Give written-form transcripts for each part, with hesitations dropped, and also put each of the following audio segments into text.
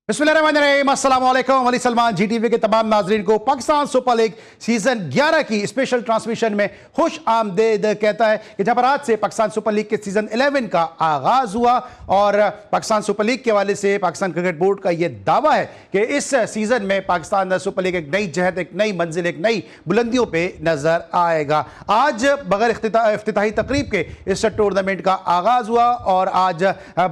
बिस्मिल्लाहिर्रहमानिर्रहीम, अस्सलाम वालेकुम। अली सलमान जीटीवी के तमाम नाजरीन को पाकिस्तान सुपर लीग सीजन 11 की स्पेशल ट्रांसमिशन में खुश आमदेद कहता है कि जहां पर आज से पाकिस्तान सुपर लीग के सीजन 11 का आगाज हुआ और पाकिस्तान सुपर लीग के हवाले से पाकिस्तान क्रिकेट बोर्ड का यह दावा है कि इस सीजन में पाकिस्तान सुपर लीग एक नई जहत, एक नई मंजिल, एक नई बुलंदियों पर नजर आएगा। आज बगैर इफ्तिताही तकरीब के इस टूर्नामेंट का आगाज हुआ और आज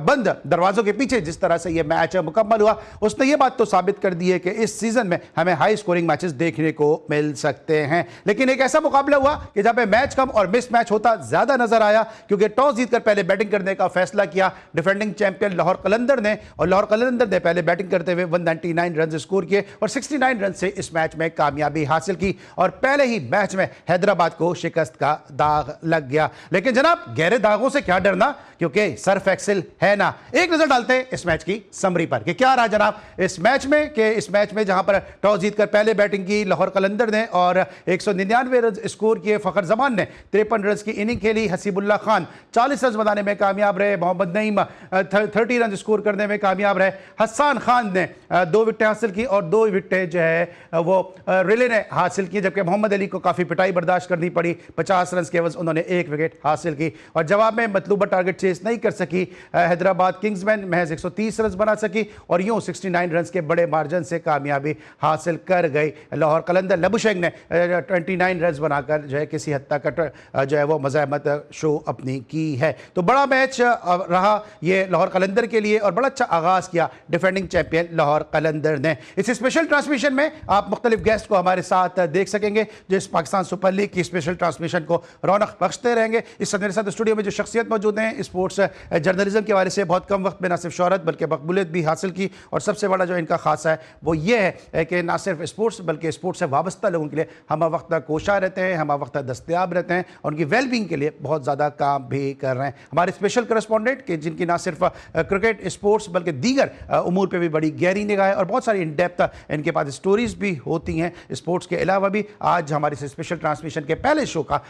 बंद दरवाजों के पीछे जिस तरह से यह मैच मुकम्मल हुआ, उसने ये बात तो साबित कर दी है कि इस सीजन में हमें हाई स्कोरिंग मैचेस देखने को मिल सकते हैं। लेकिन एक ऐसा मुकाबला हुआ कि जहां पे मैच कम और मिस मैच होता ज्यादा नजर आया, क्योंकि टॉस जीतकर पहले बैटिंग करने का फैसला किया डिफेंडिंग चैंपियन लाहौर कलंदर ने, और लाहौर कलंदर ने पहले बैटिंग करते हुए 199 रन स्कोर किए और 69 रन से इस मैच में कामयाबी हासिल की और पहले ही मैच में हैदराबाद को शिकस्त का दाग लग गया। लेकिन जनाब, गहरे दागों से क्या डरना, क्योंकि सर्फ एक्सेल है ना। एक नजर डालते हैं इस मैच की समरी पर कि क्या रहा जनाब इस मैच में। इस मैच में जहां पर टॉस जीतकर पहले बैटिंग की लाहौर कलंदर ने और 199 रन स्कोर किए। फखर जमान ने 53 रन की इनिंग खेली। हसीबुल्लाह खान 40 रन बनाने में कामयाब रहे। मोहम्मद नईम 30 रन स्कोर करने में कामयाब रहे। हसन खान ने 2 विकेटें हासिल की और 2 विकेटें जो है वो रिले ने हासिल की, जबकि मोहम्मद अली को काफी पिटाई बर्दाश्त करनी पड़ी। 50 रन के एवज उन्होंने 1 विकेट हासिल की और जवाब में मतलूबा टारगेट चेस नहीं कर सकी हैदराबाद किंग्समैन, महज 130 रन बना सकी और यूं 69 रन के बड़े मार्जिन से कामयाबी हासिल कर गई। लाहौर कलंदर लबुशेख ने 29 रन बनाकर जो है किसी हद तक जो है वो मज़ाहमत शो अपनी की है। तो बड़ा मैच रहा ये लाहौर कलंदर के लिए और बड़ा अच्छा आगाज किया डिफेंडिंग चैंपियन लाहौर कलंदर ने। इस स्पेशल ट्रांसमिशन में आप मुख्तलिफ गेस्ट को हमारे साथ देख सकेंगे जो इस पाकिस्तान सुपर लीग की स्पेशल ट्रांसमिशन को रौनक बख्शते रहेंगे। इस मेरे साथ स्टूडियो में जो शख्सियत मौजूद हैं, स्पोर्ट्स जर्नलिज्म के हवाले से बहुत कम वक्त में न सिर्फ शोहरत बल्कि मकबूलियत भी हासिल की, और सबसे बड़ा जो इनका खासा है वो ये है कि ना सिर्फ स्पोर्ट्स बल्कि स्पोर्ट्स से वाबस्ता लोगों के लिए हम वक्त कोशा रहते हैं, हम वक्त दस्तयाब रहते हैं और उनकी वेलबींग के लिए बहुत ज़्यादा काम भी कर रहे हैं। हमारे स्पेशल करस्पॉन्डेंट के जिनकी ना सिर्फ क्रिकेट स्पोर्ट्स बल्कि दीगर उमूर पर भी बड़ी गहरी निगाह है और बहुत सारी इन डेप्थ इनके पास स्टोरीज भी होती हैं स्पोर्ट्स के अलावा भी। आज हमारी स्पेशल ट्रांसमिशन के पहले शो का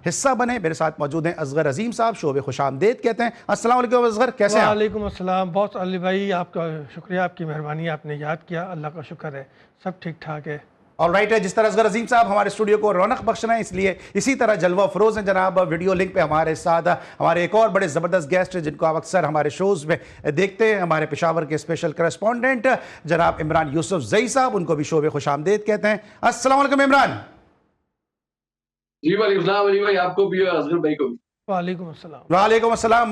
हिस्सा बने मेरे साथ मौजूद हैं असगर अजीम साहब, शो में खुश आमदेद कहते हैं। अस्सलाम वालेकुम असगर, कैसे हैं? वालेकुम अस्सलाम। बहुत अली भाई आपका शुक्रिया, आपकी मेहरबानी, आपने याद किया, अल्लाह का शुक्र है, सब ठीक ठाक है। और राइट है, जिस तरह असगर अजीम साहब हमारे स्टूडियो को रौनक बख्श रहे हैं, इसलिए इसी तरह जलवा फरोज हैं जनाब वीडियो लिंक पे हमारे साथ हमारे एक और बड़े ज़बरदस्त गेस्ट हैं जिनको आप अक्सर हमारे शोज़ में देखते हैं, हमारे पेशावर के स्पेशल करस्पॉन्डेंट जनाब इमरान यूसुफ जई साहब, उनको भी शो में खुश आमदेद कहते हैं। अस्सलाम वालेकुम इमरान। जी वालेकुम सलाम अली भाई, आपको भी और असगर भाई को भी। वालेकुम अस्सलाम। वालेकुम अस्सलाम।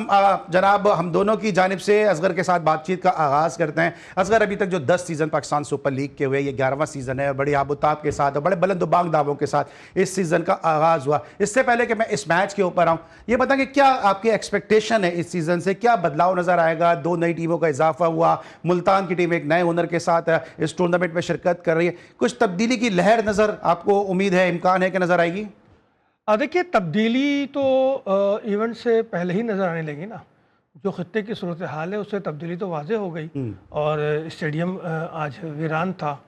जनाब, हम दोनों की जानिब से असगर के साथ बातचीत का आगाज़ करते हैं। असगर, अभी तक जो 10 सीज़न पाकिस्तान सुपर लीग के हुए, ये 11वां सीज़न है और बड़ी आबोताब के साथ और बड़े बुलंद दावों के साथ इस सीज़न का आगाज़ हुआ। इससे पहले कि मैं इस मैच के ऊपर आऊँ, ये बताएं कि क्या आपकी एक्सपेक्टेशन है इस सीज़न से, क्या बदलाव नज़र आएगा? 2 नई टीमों का इजाफा हुआ, मुल्तान की टीम एक नए ओनर के साथ इस टूर्नामेंट में शिरकत कर रही है, कुछ तब्दीली की लहर नज़र आपको उम्मीद है, इम्कान है कि नज़र आएगी? देखिए, तब्दीली तो इवेंट से पहले ही नज़र आने लगी ना। जो खत्ते की सूरत हाल है उससे तब्दीली तो वाज़े हो गई और स्टेडियम आज वीरान था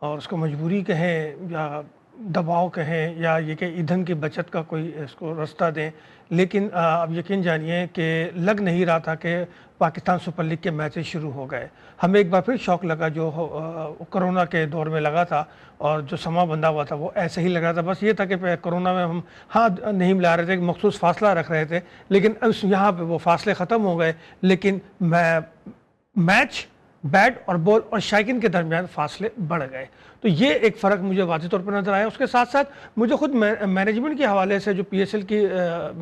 और उसको मजबूरी कहें या दबाव कहें या ये कि ईंधन की बचत का कोई इसको रास्ता दें, लेकिन अब यकीन जानिए कि लग नहीं रहा था कि पाकिस्तान सुपर लीग के मैचेस शुरू हो गए। हमें एक बार फिर शौक लगा जो कोरोना के दौर में लगा था और जो समा बंधा हुआ था वो ऐसे ही लग रहा था। बस ये था कि कोरोना में हम नहीं मिला रहे थे, मखसूस फासला रख रहे थे, लेकिन यहाँ पे वो फासले ख़त्म हो गए, लेकिन मैच बैट और बॉल और शायकीन के दरमियान फासले बढ़ गए। तो ये एक फ़र्क मुझे वाज़ेह तौर पर नज़र आया। उसके साथ साथ मुझे खुद मैनेजमेंट के हवाले से, जो PSL की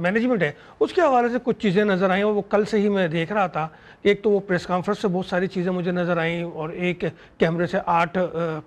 मैनेजमेंट है उसके हवाले से कुछ चीज़ें नज़र आई और वो कल से ही मैं देख रहा था। एक तो वो प्रेस कॉन्फ्रेंस से बहुत सारी चीज़ें मुझे नज़र आई और एक कैमरे से 8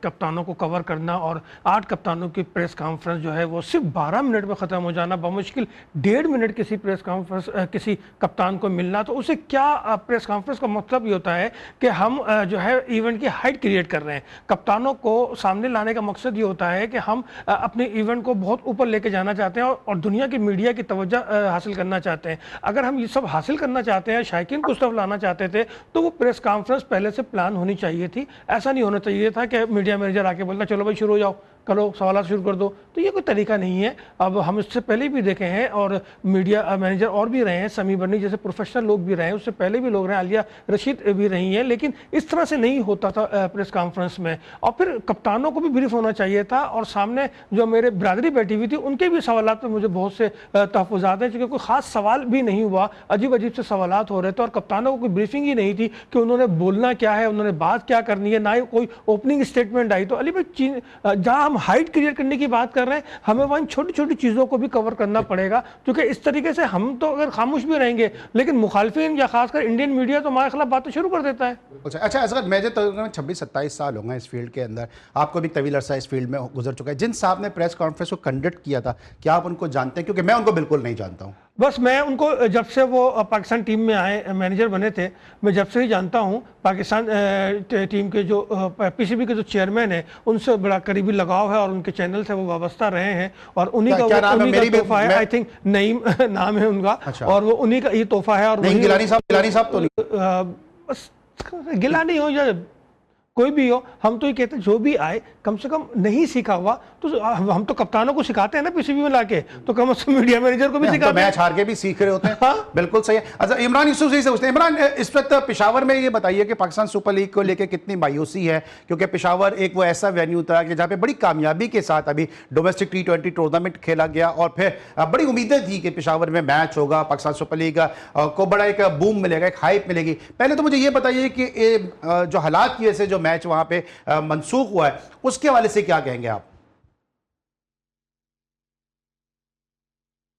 कप्तानों को कवर करना और 8 कप्तानों की प्रेस कॉन्फ्रेंस जो है वो सिर्फ 12 मिनट में ख़त्म हो जाना, बमुश्किल 1.5 मिनट किसी प्रेस कॉन्फ्रेंस किसी कप्तान को मिलना। तो उसे क्या प्रेस कॉन्फ्रेंस का मतलब ये होता है कि हम जो है इवेंट की हाइट क्रिएट कर रहे हैं। कप्तानों को सामने लाने का मकसद ये होता है कि हम अपने इवेंट को बहुत ऊपर लेके जाना चाहते हैं और दुनिया की मीडिया की तवज्जो हासिल करना चाहते हैं। अगर हम ये सब हासिल करना चाहते हैं, शायकीन को उस तरफ लाना चाहते थे, तो वो प्रेस कॉन्फ्रेंस पहले से प्लान होनी चाहिए थी। ऐसा नहीं होना चाहिए था कि मीडिया मैनेजर आके बोलता चलो भाई शुरू हो जाओ, करो सवाल शुरू कर दो, तो ये कोई तरीका नहीं है। अब हम इससे पहले भी देखे हैं और मीडिया मैनेजर और भी रहे हैं, समी बर्नी जैसे प्रोफेशनल लोग भी रहे हैं, उससे पहले भी लोग रहे हैं, आलिया रशीद भी रही हैं, लेकिन इस तरह से नहीं होता था प्रेस कॉन्फ्रेंस में। और फिर कप्तानों को भी ब्रीफ होना चाहिए था, और सामने जो मेरे बिरादरी बैठी हुई थी उनके भी सवाल पे मुझे बहुत से तहफ़्फ़ुज़ात हैं, क्योंकि कोई ख़ास सवाल भी नहीं हुआ, अजीब अजीब से सवालात हो रहे थे और कप्तानों को कोई ब्रीफिंग ही नहीं थी कि उन्होंने बोलना क्या है, उन्होंने बात क्या करनी है, ना ही कोई ओपनिंग स्टेटमेंट आई। तो अली भाई, जहां हम हाइट क्रिएट करने की बात कर रहे हैं, हमें वहां छोटी छोटी चीज़ों को भी कवर करना पड़ेगा, क्योंकि इस तरीके से हम तो अगर खामोश भी रहेंगे, लेकिन मुखालफिन या खासकर इंडियन मीडिया तो हमारे खिलाफ बातें शुरू कर देता है। अच्छा असगर, मुझे तकरीबन 26-27 साल हो गए इस फील्ड के अंदर, आपको भी तवील अरसा इस फील्ड में गुजर चुका है। जिन साहब ने प्रेस कॉन्फ्रेंस को कंडक्ट किया था, क्या आप उनको जानते हैं? क्योंकि मैं उनको बिल्कुल नहीं जानता हूँ। बस मैं उनको जब से वो पाकिस्तान टीम में आए, मैनेजर बने थे, मैं जब से ही जानता हूँ। पाकिस्तान टीम के जो पीसीबी के जो चेयरमैन है, उनसे बड़ा करीबी लगाव है और उनके चैनल से वो वाबस्ता रहे हैं, और उन्हीं का तोहफा है। आई थिंक नईम नाम है उनका। अच्छा। और वो उन्हीं का ये तोहफा है। और गिलानी साहब तो नहीं, बस गिलानी हो या कोई भी हो, हम तो ये कहते हैं जो भी आए कम से कम नहीं सीखा हुआ तो हम तो कप्तानों को सिखाते हैं ना पीसीबी में लाके, तो कम से कम मीडिया मैनेजर को भी सिखाते हैं। मैच हार के भी सीख रहे होते हैं। हाँ? बिल्कुल सही है। अच्छा, इमरान यूसुफ से पूछते हैं। इमरान, इस वक्त पेशावर में ये बताइए कि पाकिस्तान सुपर लीग को लेकर कितनी मायूसी है, क्योंकि पेशावर एक वो ऐसा वेन्यू था कि जहाँ पे बड़ी कामयाबी के साथ अभी डोमेस्टिक T20 टूर्नामेंट खेला गया, और फिर बड़ी उम्मीदें थी कि पेशावर में मैच होगा, पाकिस्तान सुपर लीग को बड़ा एक बूम मिलेगा, एक हाइप मिलेगी। पहले तो मुझे ये बताइए कि जो हालात की वजह से जो मैच वहाँ पे मनसूख हुआ है, उसके हवाले से क्या कहेंगे आप?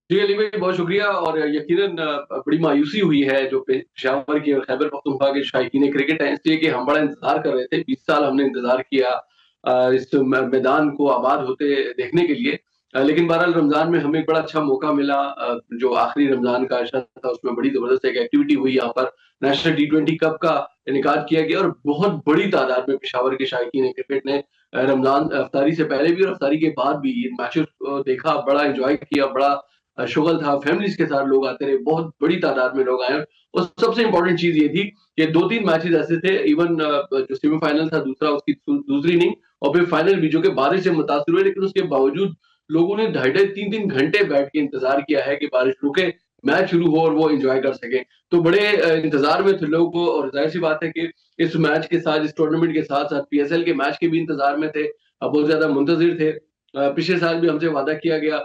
जी अली भाई, बहुत शुक्रिया। और यकीनन बड़ी मायूसी हुई है जो पेशावर की और खैबर पख्तूनख्वा के शायकीन क्रिकेट हैं, इसलिए कि हम बड़ा इंतजार कर रहे थे। 20 साल हमने इंतजार किया इस मैदान को आबाद होते देखने के लिए। लेकिन बहरहाल रमजान में हमें एक बड़ा अच्छा मौका मिला। जो आखिरी रमजान का अशरा था उसमें बड़ी जबरदस्त एक एक्टिविटी हुई। यहाँ पर नेशनल T20 कप का इनेकाद किया गया, और बहुत बड़ी तादाद में पेशावर के शायकीन क्रिकेट ने रमजान अफ्तारी से पहले भी और अफ्तारी के बाद भी इन मैचेस देखा, बड़ा इंजॉय किया, बड़ा शुगल था। फैमिलीज के साथ लोग आते रहे, बहुत बड़ी तादाद में लोग आए। और सबसे इंपॉर्टेंट चीज ये थी कि 2-3 मैचेस ऐसे थे, इवन जो सेमीफाइनल था दूसरा, उसकी दूसरी इनिंग, और फिर फाइनल भी, जो कि बारिश से मुतासिर हुए, लेकिन उसके बावजूद लोगों ने 2.5-3 घंटे बैठ के इंतजार किया है कि बारिश रुके, मैच शुरू हो और वो एंजॉय कर सके। तो बड़े इंतजार में थे लोगों को, और जाहिर सी बात है कि इस मैच के साथ, इस टूर्नामेंट के साथ साथ PSL के मैच के भी इंतजार में थे, बहुत ज्यादा मुंतजिर थे। पिछले साल भी हमसे वादा किया गया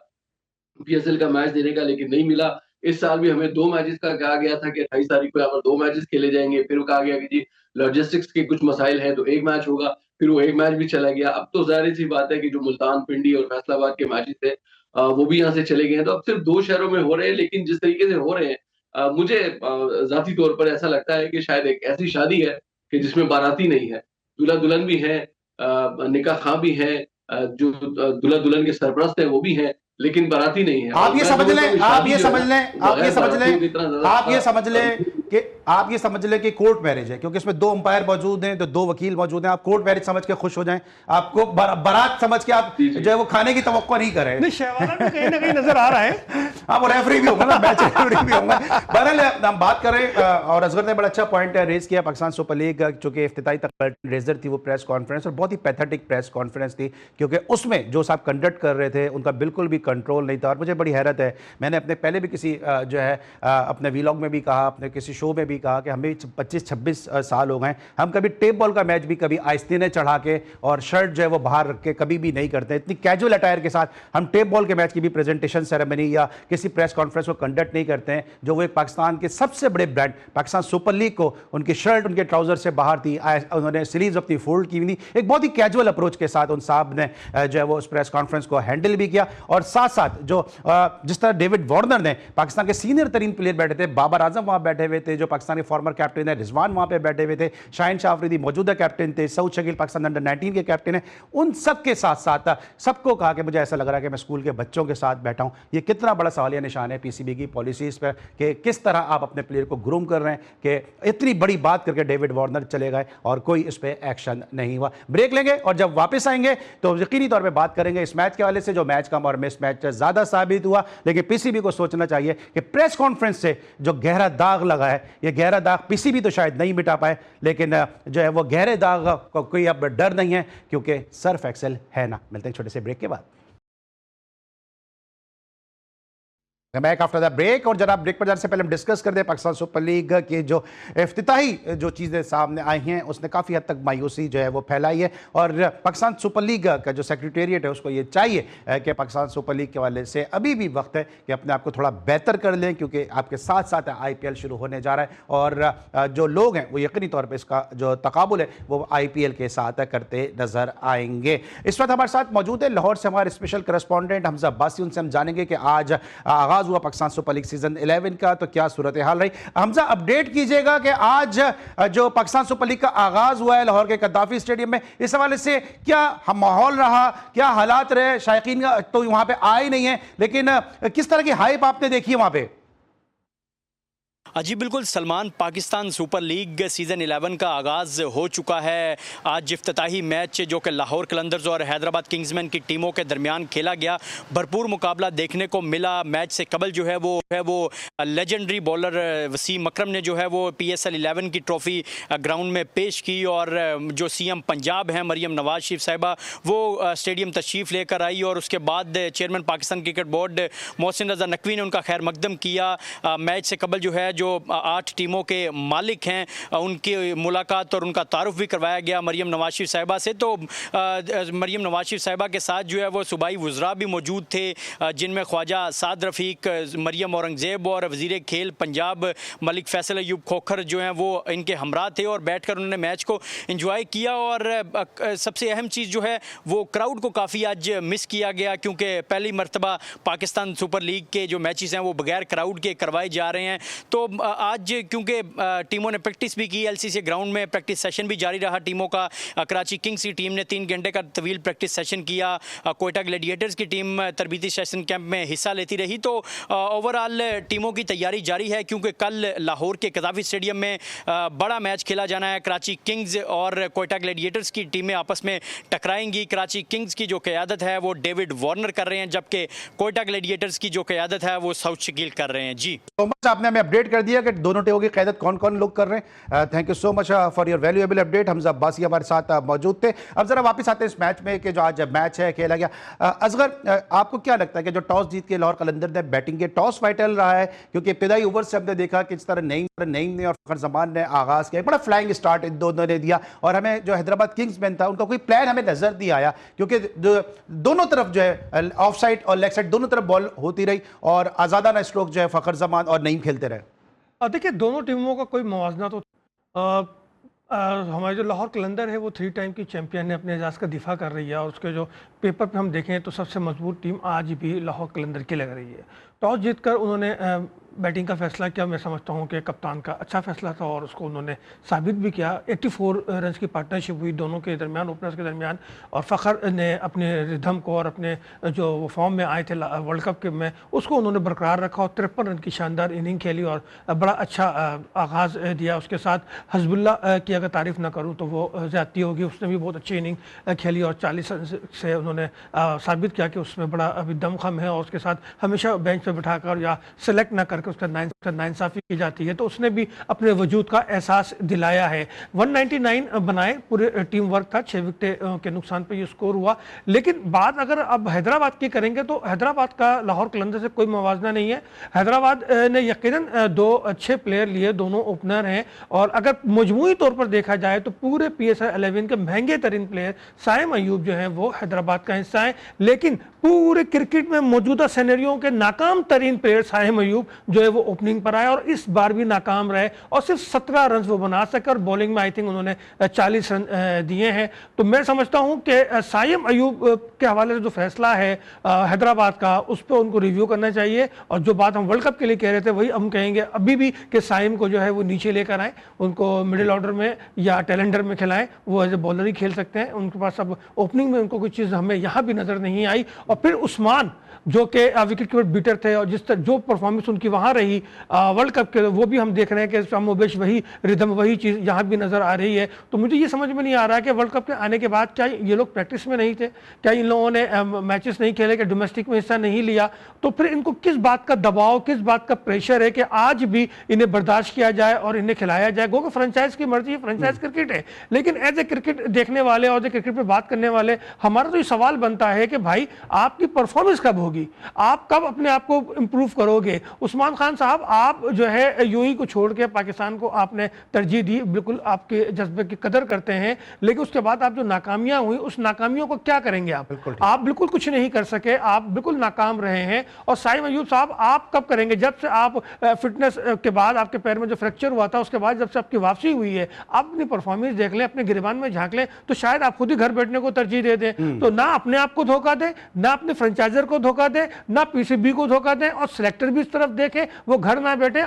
PSL का मैच देने का, लेकिन नहीं मिला। इस साल भी हमें 2 मैचेस का कहा गया था कि 28 तारीख को यहाँ पर 2 मैचेस खेले जाएंगे। फिर कहा गया कि जी लॉजिस्टिक्स के कुछ मसाइल हैं तो 1 मैच होगा, फिर वो 1 मैच भी चला गया। अब तो जाहिर सी बात है कि जो मुल्तान, पिंडी और फैसलाबाद के मैचेस थे वो भी यहाँ से चले गए हैं। तो अब सिर्फ 2 शहरों में हो रहे हैं, लेकिन जिस तरीके से हो रहे हैं, मुझे जाती तौर पर ऐसा लगता है कि शायद एक ऐसी शादी है कि जिसमें बाराती नहीं है, दूल्हा दुल्हन भी है, निकाह खां भी है, जो दूल्हा दुल्हन के सरपरस्त है वो भी है, लेकिन बाराती नहीं है। आप ये समझ लें, आप ये समझ लें, आप ये समझ लें, आप ये समझ लें कि आप ये समझ लें कि कोर्ट मैरिज है, क्योंकि इसमें 2 अंपायर मौजूद हैं, तो 2 वकील मौजूद हैं। आप कोर्ट मैरिज समझ के खुश हो जाएं, आपको बारात समझ के आप जो है वो खाने की तवक्को नहीं करें। नहीं, शहवाला भी कहीं ना कहीं नजर आ रहा है। हाँ, वो रेफरी भी होगा ना, मैच रेफरी भी होगा। बहरहाल हम बात करें, और असगर ने बड़ा अच्छा पॉइंट रेज किया, पाकिस्तान सुपर लीग चूंकि इफ्तिताई तक रेजर थी वो प्रेस कॉन्फ्रेंस, और बहुत ही पैथेटिक प्रेस कॉन्फ्रेंस थी, क्योंकि उसमें जो साहब कंडक्ट कर रहे थे उनका बिल्कुल भी कंट्रोल नहीं था। और मुझे बड़ी हैरत है, मैंने अपने पहले भी किसी जो है अपने वीलॉग में भी कहा, अपने किसी शो में भी कहा कि हमें 25-26 साल हो गए, हम कभी टेप बॉल का मैच भी कभी आस्तीने चढ़ा के और शर्ट जो है वो बाहर रख के कभी भी नहीं करते। इतनी कैजुअल अटायर के साथ हम टेप बॉल के मैच की भी प्रेजेंटेशन सेरेमनी या किसी प्रेस कॉन्फ्रेंस को कंडक्ट नहीं करते हैं, जो वो एक पाकिस्तान के सबसे बड़े ब्रांड पाकिस्तान सुपर लीग को उनकी शर्ट उनके ट्राउजर से बाहर थी, उन्होंने स्लीव्स अपनी फोल्ड की हुई, एक बहुत ही कैजुअल अप्रोच के साथ उन साहब ने जो है वो उस प्रेस कॉन्फ्रेंस को हैंडल भी किया। और साथ साथ जो जिस तरह डेविड वार्नर ने, पाकिस्तान के सीनियर तरीन प्लेयर बैठे थे, बाबर आजम वहां बैठे हुए थे, जो पाकिस्तान के फॉर्मर कैप्टन है, रिजवान वहां पे बैठे हुए थे, शाहीन शाह अफरीदी मौजूदा कैप्टन थे, सऊद शकील पाकिस्तान अंडर 19 के कैप्टन है, उन सब के साथ साथ सबको कहा कि मुझे ऐसा लग रहा है कि मैं स्कूल के बच्चों के साथ बैठा हूं। ये कितना बड़ा सवालिया निशान है पीसीबी की पॉलिसीज पर कि किस तरह आप अपने प्लेयर को ग्रूम कर रहे हैं, कि इतनी बड़ी बात करके डेविड वार्नर चले गए और कोई इस पर एक्शन नहीं हुआ। ब्रेक लेंगे और जब वापस आएंगे तो यकीनी तौर पर बात करेंगे इस मैच के हवाले से, जो मैच कम और मिस मैच ज्यादा साबित हुआ, लेकिन पीसीबी को सोचना चाहिए कि प्रेस कॉन्फ्रेंस से जो गहरा दाग लगा है, ये गहरा दाग पीसीबी तो शायद नहीं मिटा पाए, लेकिन जो है वो गहरे दाग का कोई अब डर नहीं है क्योंकि सर्फ एक्सेल है ना। मिलते हैं छोटे से ब्रेक के बाद। Back after the break. और जरा ब्रेक पर जाने से पहले हम डिस्कस कर दें पाकिस्तान सुपर लीग की जो इफ्तिताही जो चीज़ें सामने आई हैं उसने काफ़ी हद तक मायूसी जो है वो फैलाई है। और पाकिस्तान सुपर लीग का जो सेक्रेटेरिएट है उसको ये चाहिए कि पाकिस्तान सुपर लीग के वाले से अभी भी वक्त है कि अपने आप को थोड़ा बेहतर कर लें, क्योंकि आपके साथ साथ IPL शुरू होने जा रहा है और जो लोग हैं वो यकीनी तौर पर इसका जो तकाबुल है वो IPL के साथ करते नजर आएंगे। इस वक्त हमारे साथ मौजूद है लाहौर से हमारे स्पेशल करस्पॉन्डेंट हमजा अब्बासी। उनसे हम जानेंगे कि आज आगाज हुआ पाकिस्तान सुपर लीग सीजन 11 का, तो क्या सूरत हाल रही। हमजा अपडेट कीजिएगा कि आज जो पाकिस्तान सुपर लीग का आगाज हुआ है लाहौर के कद्दाफी स्टेडियम में, इस हवाले से क्या माहौल रहा, क्या हालात रहे। शायकीन तो वहां पे आए नहीं है, लेकिन किस तरह की हाइप आपने देखी है वहां पे? जी बिल्कुल Salman, Pakistan super league season 11 का आगाज़ हो चुका है। आज इफ्तिताही मैच जो कि लाहौर कलंदर्स और हैदराबाद किंग्समैन की टीमों के दरमियान खेला गया, भरपूर मुकाबला देखने को मिला। मैच से कबल जो है वो लेजेंडरी बॉलर वसीम अकरम ने जो है वो PSL 11 की ट्रॉफ़ी ग्राउंड में पेश की और जो CM पंजाब हैं मरियम नवाज शरीफ साहिबा वो स्टेडियम तशरीफ़ लेकर आई और उसके बाद chairman Pakistan cricket board Mohsin Raza Naqvi ने उनका खैर मकदम किया। मैच से कबल जो है जो 8 टीमों के मालिक हैं उनकी मुलाकात और उनका तारुफ भी करवाया गया मरियम नवाज शरीफ साहिबा से। तो मरियम नवाज शरीफ साहिबा के साथ जो है वो सूबाई वज़रा भी मौजूद थे, जिनमें ख्वाजा साद रफ़ीक, मरियम औरंगज़ेब और वज़ीर खेल पंजाब मलिक फैसल अयूब खोखर जो हैं वो इनके हमरा थे और बैठकर उन्होंने मैच को एंजॉय किया। और सबसे अहम चीज़ जो है वो क्राउड को काफ़ी आज मिस किया गया, क्योंकि पहली मरतबा पाकिस्तान सुपर लीग के जो मैचेस हैं वो बगैर क्राउड के करवाए जा रहे हैं। तो आज क्योंकि टीमों ने प्रैक्टिस भी की, LCC ग्राउंड में प्रैक्टिस सेशन भी जारी रहा टीमों का। कराची किंग्स की टीम ने 3 घंटे का तवील प्रैक्टिस सेशन किया, कोयटा ग्लैडिएटर्स की टीम तरबीती सेशन कैंप में हिस्सा लेती रही। तो ओवरऑल टीमों की तैयारी जारी है, क्योंकि कल लाहौर के कद्दाफी स्टेडियम में बड़ा मैच खेला जाना है। कराची किंग्स और कोयटा ग्लैडिएटर्स की टीमें आपस में टकराएंगी। कराची किंग्स की जो क़यादत है वो डेविड वार्नर कर रहे हैं, जबकि कोयटा ग्लैडिएटर्स की जो क़यादत है वो साउथ शकील कर रहे हैं। जी तो आपने हमें अपडेट कर दिया कि दोनों टीमों की क़यादत कौन कौन लोग कर रहे हैं। Thank you so much for your valuable update. Hamza Abbasi हमारे साथ मौजूद थे। अब जरा वापस आते हैं इस मैच में कि जो आज मैच है खेला गया। असगर, आपको क्या लगता है कि जो टॉस जीत के लाहौर कलंदर ने बैटिंग के टॉस वाइटल रहा है, क्योंकि इब्तिदाई ओवर से हमने देखा कि इस तरह नईम ने और फखर जमान ने आगाज किया, बड़ा फ्लाइंग स्टार्ट इन दोनों ने दिया और हमें जो हैदराबाद किंग्समैन था उनका कोई प्लान हमें नजर नहीं आया, क्योंकि दोनों तरफ जो है ऑफ साइड और लेग साइड दोनों तरफ बॉल होती रही और आजादाना स्ट्रोक जो है फखर जमान और नईम खेलते रहे। देखिए दोनों टीमों का कोई मुवाजना तो हमारे जो लाहौर कलंदर है वो 3 टाइम की चैंपियन है, अपने एजाज़ का दिफा कर रही है और उसके जो पेपर पे हम देखें तो सबसे मजबूत टीम आज भी लाहौर कलंदर की लग रही है। टॉस जीतकर उन्होंने बैटिंग का फैसला किया। मैं समझता हूं कि कप्तान का अच्छा फैसला था और उसको उन्होंने साबित भी किया। 84 रन की पार्टनरशिप हुई दोनों के दरमियान, ओपनर्स के दरमियान, और फ़खर ने अपने रिदम को और अपने जो फॉर्म में आए थे वर्ल्ड कप के में उसको उन्होंने बरकरार रखा और 53 रन की शानदार इनिंग खेली और बड़ा अच्छा आगाज़ दिया। उसके साथ हज़बुल्ला की अगर तारीफ़ ना करूँ तो वो ज़्यादती होगी, उसने भी बहुत अच्छी इनिंग खेली और 40 रन से उन्होंने साबित किया कि उसमें बड़ा अभी दमखम है और उसके साथ हमेशा बेंच पर बिठाकर या सेलेक्ट ना करके उसका नाइंसाफ़ी की जाती है, तो उसने भी अपने वजूद का एहसास दिलाया है। 199 बनाए, पूरे टीम वर्क था, 6 विकेट के नुकसान पे ये स्कोर हुआ। लेकिन बात अगर अब हैदराबाद की करेंगे तो हैदराबाद का लाहौर कलंदर से कोई मुवाजना नहीं है। हैदराबाद ने यकीनन 2 अच्छे प्लेयर लिए, दोनों ओपनर हैं और अगर मजमूई तौर पर देखा जाए तो पूरे PSL 11 के महंगे तरीन प्लेयर साइम अयूब जो हैं वो हैदराबाद का हिस्सा है। लेकिन पूरे क्रिकेट में मौजूदा सिनेरियो के नाकाम तरीन प्लेयर साइम अयूब जो है वो ओपनिंग पर आए और इस बार भी नाकाम रहे और सिर्फ 17 रन वो बना सके और बॉलिंग में आई थिंक उन्होंने 40 रन दिए हैं। तो मैं समझता हूं कि साइम अयूब के हवाले से जो फैसला है हैदराबाद का उस पर उनको रिव्यू करना चाहिए और जो बात हम वर्ल्ड कप के लिए कह रहे थे वही हम कहेंगे अभी भी कि साइम को जो है वो नीचे लेकर आए, उनको मिडिल ऑर्डर में या टेलेंडर में खिलाएं, वो एज ए बॉलर ही खेल सकते हैं। उनके पास अब ओपनिंग में उनको कोई चीज़ हमें यहाँ भी नज़र नहीं आई। और फिर उस्मान जो कि विकेट कीपर बीटर थे, और जिस तरह जो परफॉर्मेंस उनकी वहाँ रही वर्ल्ड कप के, वो भी हम देख रहे हैं कि कमोबेश वही रिदम, वही चीज़ यहाँ भी नज़र आ रही है। तो मुझे ये समझ में नहीं आ रहा है कि वर्ल्ड कप के आने के बाद क्या ये लोग प्रैक्टिस में नहीं थे, क्या इन लोगों ने मैचेस नहीं खेले, कि डोमेस्टिक में हिस्सा नहीं लिया, तो फिर इनको किस बात का दबाव, किस बात का प्रेशर है कि आज भी इन्हें बर्दाश्त किया जाए और इन्हें खिलाया जाए। गो फ्रेंचाइज की मर्जी है, फ्रेंचाइज क्रिकेट है, लेकिन एज ए क्रिकेट देखने वाले और क्रिकेट पे बात करने वाले हमारा तो ये सवाल बनता है कि भाई आपकी परफॉर्मेंस कब होगी, आप कब अपने आप को इंप्रूव करोगे। उस्मान खान साहब, आप जो है यूएई को छोड़ के पाकिस्तान को आपने तरजीह दी, बिल्कुल आपके जज्बे की कदर करते हैं, लेकिन उसके बाद आप जो नाकामियां हुई, उस नाकामियों को क्या करेंगे आप बिल्कुल कुछ नहीं कर सके, आप बिल्कुल नाकाम रहे हैं। और साइम अयूब साहब, आप कब करेंगे, जब से आप फिटनेस के बाद आपके पैर में जो फ्रैक्चर हुआ था, उसके बाद जब से आपकी वापसी हुई है, आप अपनी परफॉर्मेंस देख लें, अपने गिरबान में झांक लें, तो शायद आप खुद ही घर बैठने को तरजीह दे दें। तो ना अपने आप को धोखा दें, ना अपने फ्रेंचाइजर को धोखा दें, ना पीसीबी को धोखा दें, और सिलेक्टर भी इस तरफ देखें, वो घर ना बैठे,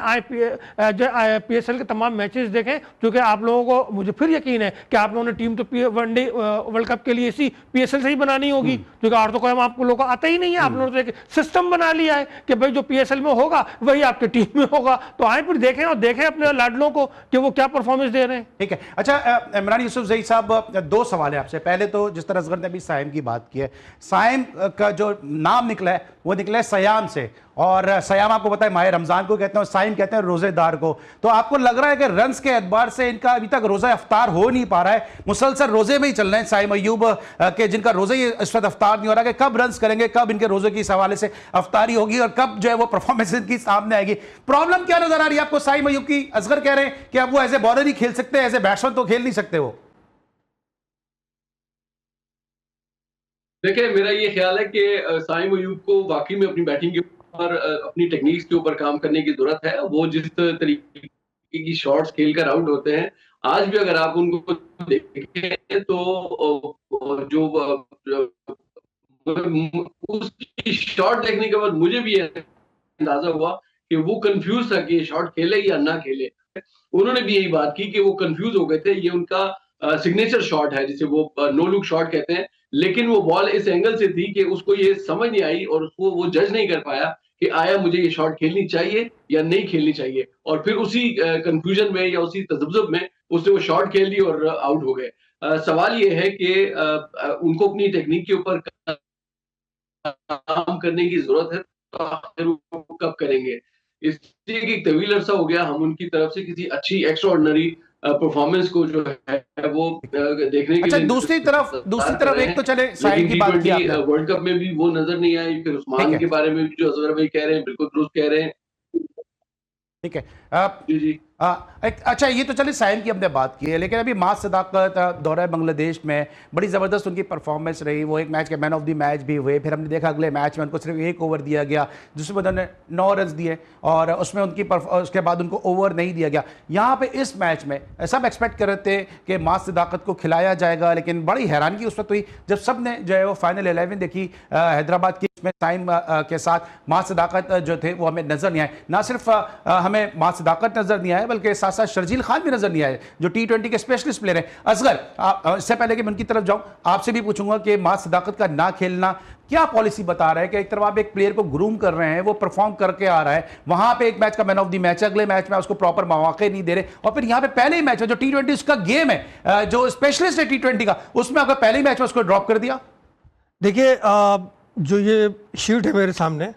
पीएसएल के तमाम मैचेस देखें, क्योंकि आप लोगों को, मुझे फिर यकीन है कि आप लोगों ने टीम तो वनडे वर्ल्ड कप के लिए इसी पीएसएल से ही बनानी होगी, क्योंकि और तो कोई आप लोगों को आता ही नहीं है। आप लोगों ने तो एक सिस्टम बना लिया है कि भाई जो पीएसएल में होगा वही आपके टीम में होगा। तो आए फिर देखें, और देखें अपने लाडलों को कि वो क्या परफॉर्मेंस दे रहे हैं। ठीक है। अच्छा, इमरान यूसुफजई साहब, दो सवाल है आपसे। पहले तो जिस तरह असगर ने अभी साइम की बात की है, साइम का जो नाम निकला है वो निकला है सयाम से, और सयाम आपको पता है माह रमजान को कहते हैं, और साइम कहते हैं रोजेदार को। तो आपको लग रहा है कि रन्स के एतबार से इनका अभी तक रोजा अफ्तार हो नहीं पा रहा है, मुसलसल रोजे में ही चल रहे हैं साइम अयूब के, जिनका रोजे ही इस वक्त अफ्तार नहीं हो रहा है, कि कब रन्स करेंगे, कब इनके रोजे के हवाले से अफ्तारी होगी, और कब जो है वो परफॉर्मेंस इनकी सामने आएगी। प्रॉब्लम क्या नजर आ रही है आपको साइम अयूब की? असगर कह रहे हैं कि अब वो एज ए बॉलर ही खेल सकते हैं, एज ए बैट्समैन तो खेल नहीं सकते वो। देखिए, मेरा ये ख्याल है कि साइम अयूब को वाकई में अपनी बैटिंग के ऊपर, अपनी टेक्निक्स के ऊपर काम करने की जरूरत है। वो जिस तरीके की शॉट्स खेलकर आउट होते हैं, आज भी अगर आप उनको देखें तो उसकी शॉट देखने के बाद मुझे भी अंदाजा हुआ कि वो कंफ्यूज था कि ये शॉट खेले या ना खेले। उन्होंने भी यही बात की कि वो कंफ्यूज हो गए थे। ये उनका सिग्नेचर शॉट है, जिसे वो नो लुक शॉट कहते हैं, लेकिन वो बॉल इस एंगल से थी कि उसको ये समझ नहीं आई, और उसको वो जज नहीं कर पाया कि आया मुझे ये शॉट खेलनी चाहिए या नहीं खेलनी चाहिए, और फिर उसी कंफ्यूजन में या उसी तजब्जुब में उसने वो शॉट खेल ली और आउट हो गए। सवाल ये है कि उनको अपनी टेक्निक के ऊपर काम करने की जरूरत है, तो आखिर वो कब करेंगे? इसलिए कि तवील अरसा हो गया हम उनकी तरफ से किसी अच्छी एक्स्ट्राऑर्डिनरी परफॉर्मेंस को जो है वो देखने के अच्छा, लिए दूसरी तरफ एक तो चले साइम की बात की आपने, वर्ल्ड कप में भी वो नजर नहीं आई। फिर उस्मान के बारे में भी जो असगर भाई कह रहे हैं बिल्कुल दुरुस्त कह रहे हैं। ठीक है। जी जी। अच्छा, ये तो चलिए साइम की हमने बात की है, लेकिन अभी मास सदाकत दौरा बांग्लादेश में बड़ी ज़बरदस्त उनकी परफॉर्मेंस रही। वो एक मैच के मैन ऑफ द मैच भी हुए। फिर हमने देखा अगले मैच में उनको सिर्फ 1 ओवर दिया गया, जिसमें उन्होंने 9 रन दिए, और उसमें उसके बाद उनको ओवर नहीं दिया गया। यहाँ पे इस मैच में सब एक्सपेक्ट कर रहे थे कि मास सदाकत को खिलाया जाएगा, लेकिन बड़ी हैरानगी उस वक्त हुई जब सब ने जो है वो फाइनल 11 देखी हैदराबाद की, इसमें साइम के साथ मास सदाकत जो थे वो हमें नजर नहीं आए। ना सिर्फ हमें मास सदाकत नजर नहीं आए, बल्कि साथ साथ शर्जील खान भी नजर नहीं आए, जो T20 के स्पेशलिस्ट प्लेयर हैं। असगर, इससे पहले कि मैं उनकी तरफ जाऊं, आपसे भी पूछूंगा कि मास सदाकत का ना खेलना क्या पॉलिसी बता रहा है? कि एक तरफ आप एक प्लेयर को ग्रूम कर रहे हैं, वो परफॉर्म करके आ रहा है, वहां पे एक मैच का मैन ऑफ द मैच, अगले मैच में उसको प्रॉपर मौके नहीं दे रहे, और फिर यहां पे पहले ही मैच में जो T20 उसका गेम है, जो स्पेशलिस्ट है T20 का, उसमें आपको पहले ही मैच में उसको ड्रॉप कर दिया। देखिए, जो ये शीट है मेरे सामने,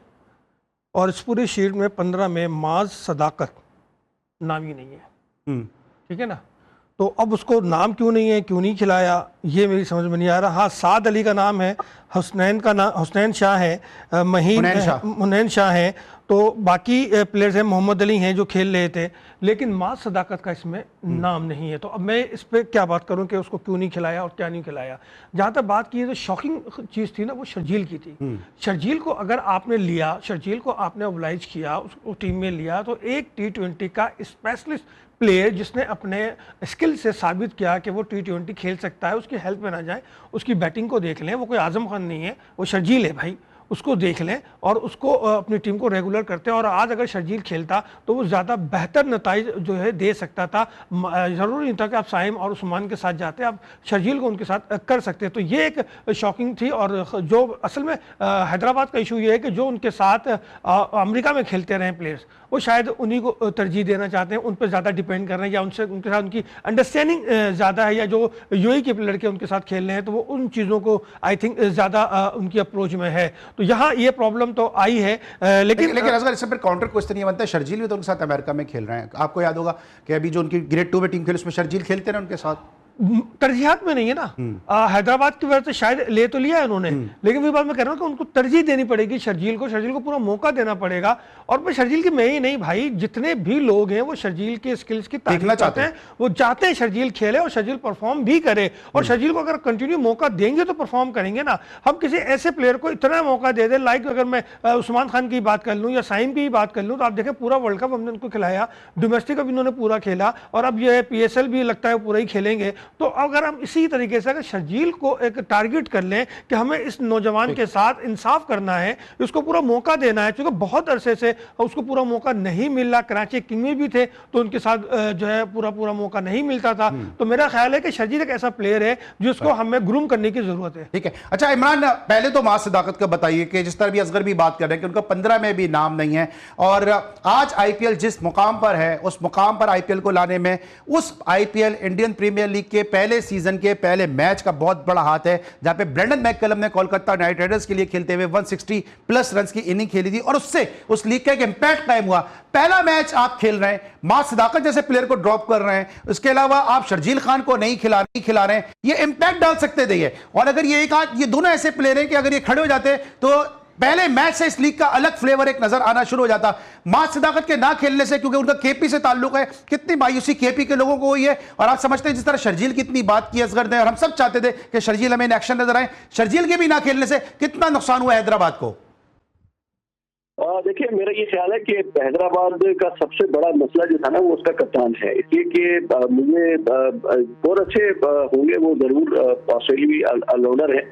और इस पूरी शीट में 15 में माज सदाकत नाम ही नहीं है। ठीक है ना? तो अब उसको नाम क्यों नहीं है, क्यों नहीं खिलाया, ये मेरी समझ में नहीं आ रहा। हाँ, साद अली का नाम है, हुसनैन शाह है, हुनैन शाह है, तो बाकी प्लेयर्स हैं, मोहम्मद अली हैं जो खेल रहे थे, लेकिन माज सदाकत का इसमें नाम नहीं है। तो अब मैं इस पर क्या बात करूं कि उसको क्यों नहीं खिलाया और क्या नहीं खिलाया। जहाँ तक बात की, जो शॉकिंग चीज़ थी ना, वो शर्जील की थी। शर्जील को अगर आपने लिया, शर्जील को आपने ओबलाइज किया, उसको टीम में लिया, तो एक T20 का स्पेशलिस्ट प्लेयर जिसने अपने स्किल से साबित किया कि वो T20 खेल सकता है, उसकी हेल्प में ना जाए, उसकी बैटिंग को देख लें। वो कोई आजम खान नहीं है, वो शर्जील है भाई। उसको देख लें और उसको अपनी टीम को रेगुलर करते हैं। और आज अगर शर्जील खेलता तो वो ज़्यादा बेहतर नताइज जो है दे सकता था। ज़रूरी नहीं था कि आप साइम और उस्मान के साथ जाते, आप शर्जील को उनके साथ कर सकते। तो ये एक शॉकिंग थी। और जो असल में हैदराबाद का इशू ये है कि जो उनके साथ अमेरिका में खेलते रहे प्लेयर्स, वो शायद उन्हीं को तरजीह देना चाहते हैं, उन पर ज़्यादा डिपेंड कर रहे हैं, या उनसे उनके साथ उनकी अंडरस्टैंडिंग ज़्यादा है, या जो यूएई के लड़के उनके साथ खेल रहे हैं तो वो उन चीज़ों को आई थिंक ज़्यादा उनकी अप्रोच में है। तो यहाँ ये प्रॉब्लम तो आई है। लेकिन असगर इससे फिर काउंटर क्वेश्चन ये बनता है, शर्जील भी तो उनके साथ अमेरिका में खेल रहे हैं। आपको याद होगा कि अभी जो उनकी ग्रेड 2 में टीम खेली उसमें शर्जील खेलते रहे उनके साथ। तरजीहात में नहीं है ना। हैदराबाद की वजह से शायद ले तो लिया है उन्होंने, लेकिन वही बात मैं कह रहा हूँ कि उनको तरजीह देनी पड़ेगी शर्जील को पूरा मौका देना पड़ेगा। और मैं शर्जील की मैं ही नहीं भाई, जितने भी लोग हैं वो शर्जील के स्किल्स की तारीफ करते हैं, वो चाहते हैं शर्जील खेले और शर्जील परफॉर्म भी करे। और शर्जील को अगर कंटिन्यू मौका देंगे तो परफॉर्म करेंगे ना। हम किसी ऐसे प्लेयर को इतना मौका दे दें, लाइक अगर मैं उस्मान खान की बात कर लूँ या साइम की बात कर लूँ, तो आप देखें पूरा वर्ल्ड कप हमने उनको खिलाया, डोमेस्टिक अब इन्होंने पूरा खेला, और अब ये PSL भी लगता है पूरा ही खेलेंगे। तो अगर हम इसी तरीके से अगर शर्जील को एक टारगेट कर लें कि हमें इस नौजवान के साथ इंसाफ करना है, उसको पूरा मौका देना है, क्योंकि बहुत अरसे से उसको पूरा मौका नहीं मिल रहा। कराची किंग में भी थे तो उनके साथ जो है पूरा मौका नहीं मिलता था। तो मेरा ख्याल है कि शर्जील एक ऐसा प्लेयर है जिसको हमें ग्रूम करने की जरूरत है। ठीक है, अच्छा इमरान, पहले तो मास सदाकत का बताइए कि जिस तरह भी असगर भी बात कर रहे हैं कि उनका 15 में भी नाम नहीं है, और आज IPL जिस मुकाम पर है उस मुकाम पर IPL को लाने में उस IPL इंडियन प्रीमियर लीग के पहले सीजन के पहले मैच का बहुत बड़ा हाथ है, जहां पे ब्रेंडन मैककलम ने कोलकाता नाइट राइडर्स के लिए खेलते हुए 160 प्लस रन की इनिंग खेली थी और उससे उस लीग का एक इंपैक्ट कायम हुआ। पहला मैच आप खेल रहे हैं, मास सदाकत जैसे प्लेयर को ड्रॉप कर रहे हैं, उसके अलावा आप शर्जील खान को नहीं खिला रहे हैं, ये इंपैक्ट डाल सकते थे ये। और अगर ये दोनों ऐसे प्लेयर हैं कि अगर ये खड़े हो जाते तो पहले मैच से इस लीग का अलग फ्लेवर एक नजर आना शुरू हो जाता। मास सदाकत के ना खेलने से, क्योंकि उनका KP से ताल्लुक है, कितनी मायूसी KP के लोगों को हुई है। और आप समझते हैं जिस तरह शर्जील की इतनी बात की असगर ने, और हम सब चाहते थे कि शर्जील हमें इन एक्शन नजर आए, शर्जील के भी ना खेलने से कितना नुकसान हुआ हैदराबाद को। देखिए, मेरा ये ख्याल है कि हैदराबाद का सबसे बड़ा मसला जो था ना वो उसका कप्तान है। इसलिए कि मुझे बहुत अच्छे होंगे वो जरूर ऑस्ट्रेलियाई ऑलराउंडर है